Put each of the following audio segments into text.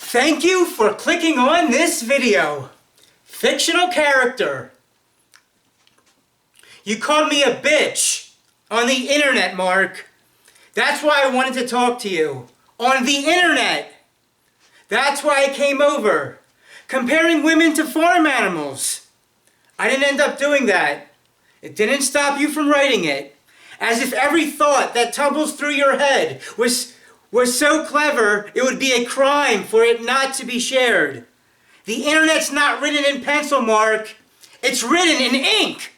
Thank you for clicking on this video. Fictional character. You called me a bitch on the internet, Mark. That's why I wanted to talk to you. On the internet. That's why I came over. Comparing women to farm animals. I didn't end up doing that. It didn't stop you from writing it. As if every thought that tumbles through your head was so clever, it would be a crime for it not to be shared. The internet's not written in pencil, Mark. It's written in ink.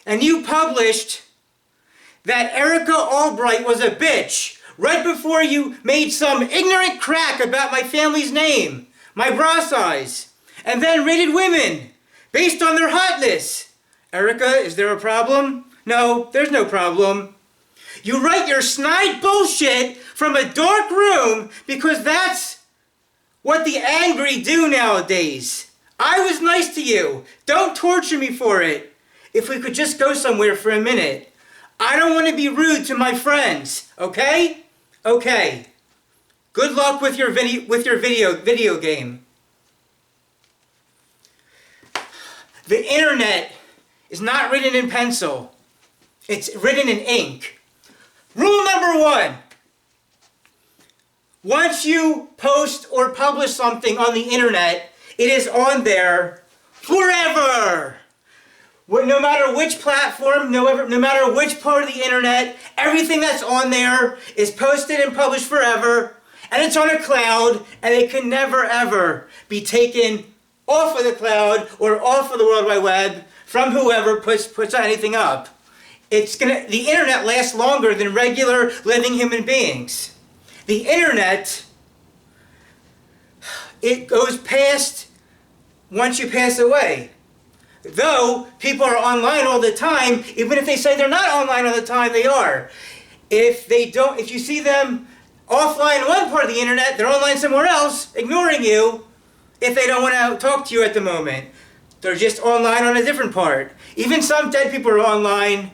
And you published that Erica Albright was a bitch right before you made some ignorant crack about my family's name, my bra size, and then rated women based on their hotness. Erica, is there a problem? No, there's no problem. You write your snide bullshit from a dark room because that's what the angry do nowadays. I was nice to you. Don't torture me for it. If we could just go somewhere for a minute. I don't want to be rude to my friends, okay? Okay. Good luck with your video game. The internet is not written in pencil. It's written in ink. Rule number 1. Once you post or publish something on the internet, it is on there forever. No matter which platform, no matter which part of the internet, everything that's on there is posted and published forever, and it's on a cloud, and it can never ever be taken off of the cloud or off of the World Wide Web from whoever puts anything up. The internet lasts longer than regular living human beings. The internet, it goes past once you pass away. Though people are online all the time, even if they say they're not online all the time, they are. If you see them offline one part of the internet, they're online somewhere else, ignoring you if they don't want to talk to you at the moment. They're just online on a different part. Even some dead people are online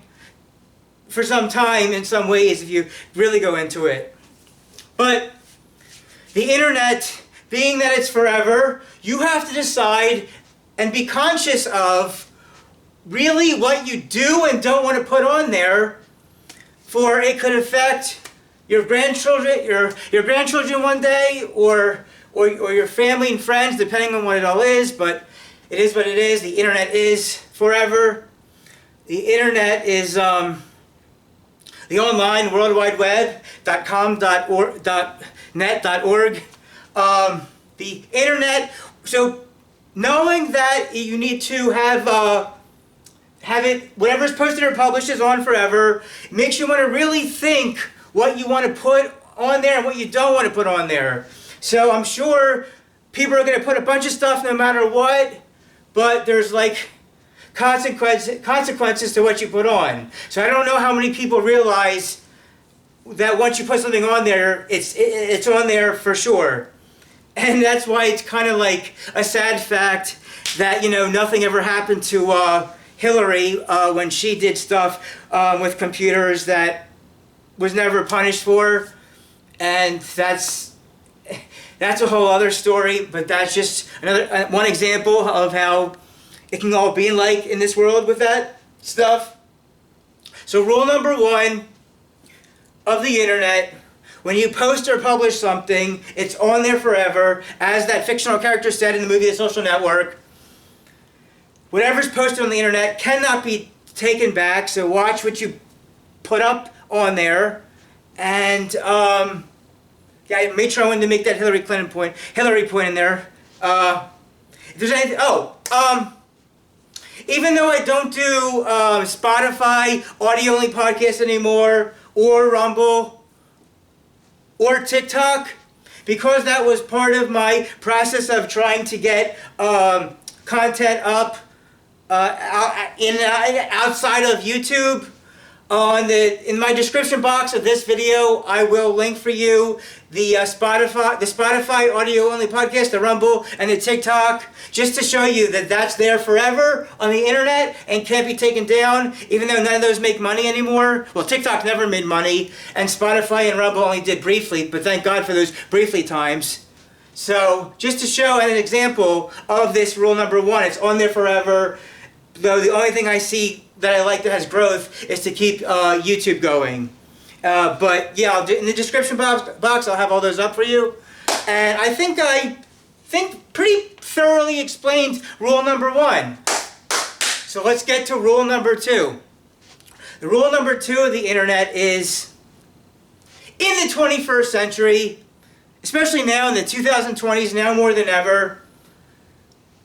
for some time in some ways if you really go into it. But the internet, being that it's forever, you have to decide and be conscious of really what you do and don't want to put on there, for it could affect your grandchildren, your grandchildren one day, or your family and friends, depending on what it all is. But it is what it is. The internet is forever. The internet is the online World Wide Web, .com, .net, .org. The internet. So knowing that you need to have it, whatever's posted or published is on forever, makes you want to really think what you want to put on there and what you don't want to put on there. So I'm sure people are going to put a bunch of stuff no matter what, but there's like consequences to what you put on. So I don't know how many people realize that once you put something on there, it's on there for sure. And that's why it's kind of like a sad fact that, nothing ever happened to Hillary when she did stuff with computers that was never punished for. And that's a whole other story, but that's just one example of how it can all be like in this world with that stuff. So rule number 1 of the internet: when you post or publish something, it's on there forever. As that fictional character said in the movie The Social Network, whatever's posted on the internet cannot be taken back, so watch what you put up on there. And yeah, I made sure I wanted to make that Hillary point in there. If there's anything, even though I don't do Spotify audio-only podcasts anymore, or Rumble, or TikTok, because that was part of my process of trying to get content up outside of YouTube. In my description box of this video, I will link for you the Spotify audio only podcast, the Rumble, and the TikTok, just to show you that that's there forever on the internet and can't be taken down, even though none of those make money anymore. Well, TikTok never made money, and Spotify and Rumble only did briefly, but thank God for those briefly times. So, just to show an example of this rule number 1, it's on there forever. Though the only thing I see that I like that has growth is to keep YouTube going. But yeah, in the description box I'll have all those up for you. And I think pretty thoroughly explained rule number 1. So let's get to rule number 2. The rule number 2 of the internet is, in the 21st century, especially now in the 2020s, now more than ever,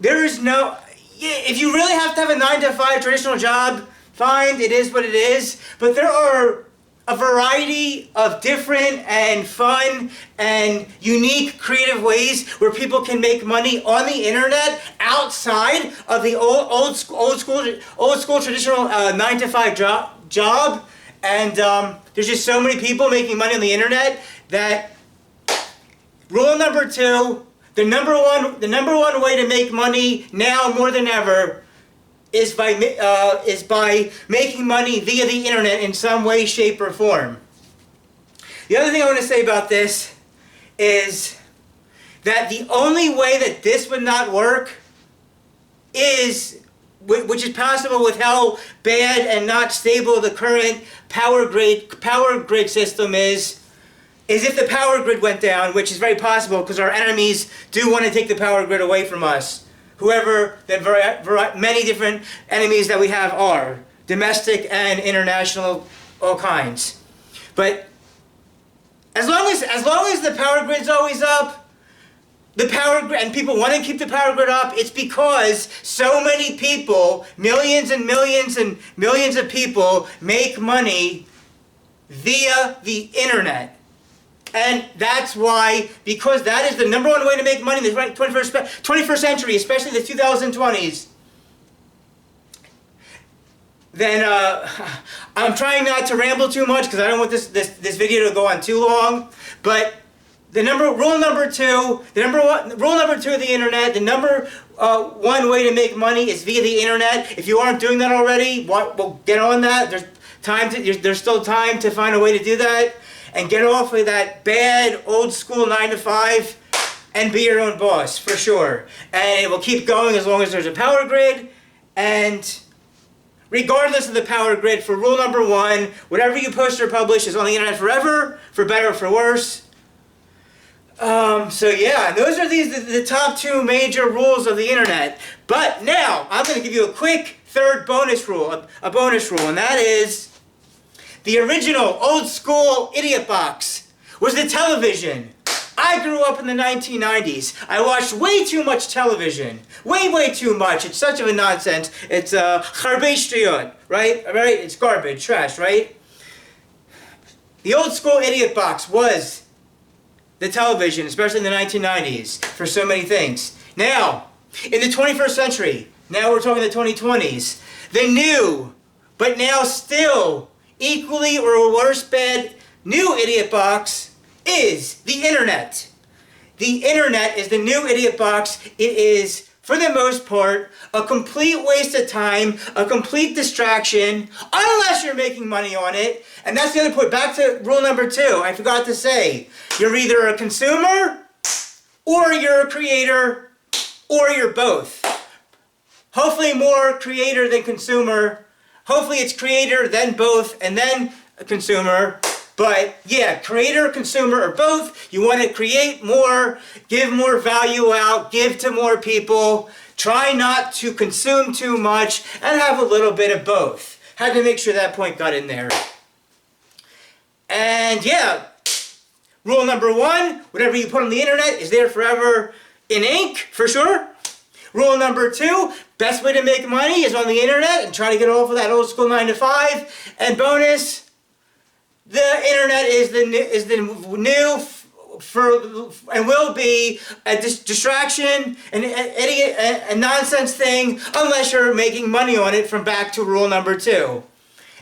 there is no... If you really have to have a 9-to-5 traditional job, fine, it is what it is. But there are a variety of different and fun and unique creative ways where people can make money on the internet outside of the old school traditional 9-to-5 job. And there's just so many people making money on the internet that rule number 2. The number one way to make money now more than ever is by making money via the internet in some way, shape, or form. The other thing I want to say about this is that the only way that this would not work is, which is possible with how bad and not stable the current power grid system is if the power grid went down, which is very possible because our enemies do want to take the power grid away from us. Whoever the many different enemies that we have are, domestic and international, all kinds. But as long as the power grid's always up, the power grid, and people want to keep the power grid up, it's because so many people, millions and millions and millions of people, make money via the internet. And that's why, because that is the number one way to make money in the 21st century, especially the 2020s, then I'm trying not to ramble too much because I don't want this video to go on too long. But rule number two of the internet, the number one way to make money is via the internet. If you aren't doing that already, well, get on that. There's still time to find a way to do that. And get off of that bad, old school 9-to-5 and be your own boss, for sure. And it will keep going as long as there's a power grid. And regardless of the power grid, for rule number 1, whatever you post or publish is on the internet forever, for better or for worse. So yeah, those are the top 2 major rules of the internet. But now, I'm going to give you a quick third bonus rule, a bonus rule, and that is, the original old school idiot box was the television. I grew up in the 1990s. I watched way too much television. Way too much. It's such of a nonsense. It's garbage shtuyot, right? It's garbage, trash, right? The old school idiot box was the television, especially in the 1990s, for so many things. Now, in the 21st century, now we're talking the 2020s, the new, but now still equally or worse bad new idiot box is the internet. The internet is the new idiot box. It is, for the most part, a complete waste of time, a complete distraction, unless you're making money on it. And that's the other point. Back to rule number 2. I forgot to say, you're either a consumer, or you're a creator, or you're both. Hopefully more creator than consumer. Hopefully it's creator, then both, and then a consumer. But yeah, creator, consumer, or both. You want to create more, give more value out, give to more people. Try not to consume too much, and have a little bit of both. Had to make sure that point got in there. And yeah, rule number 1, whatever you put on the internet is there forever in ink, for sure. Rule number 2, best way to make money is on the internet and try to get off of that old school 9-to-5. And bonus, the internet is the new and will be a distraction, an idiot, a nonsense thing, unless you're making money on it, from back to rule number 2.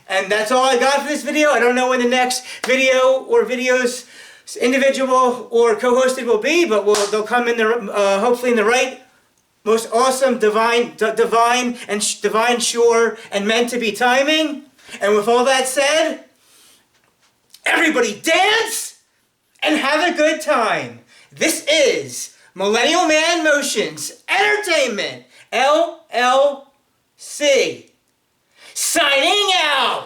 And that's all I got for this video. I don't know when the next video or videos, individual or co-hosted, will be, but they'll come in the hopefully in the right, most awesome, divine, sure, and meant to be timing. And with all that said, everybody dance and have a good time. This is Millennial Man Motions Entertainment, LLC, signing out.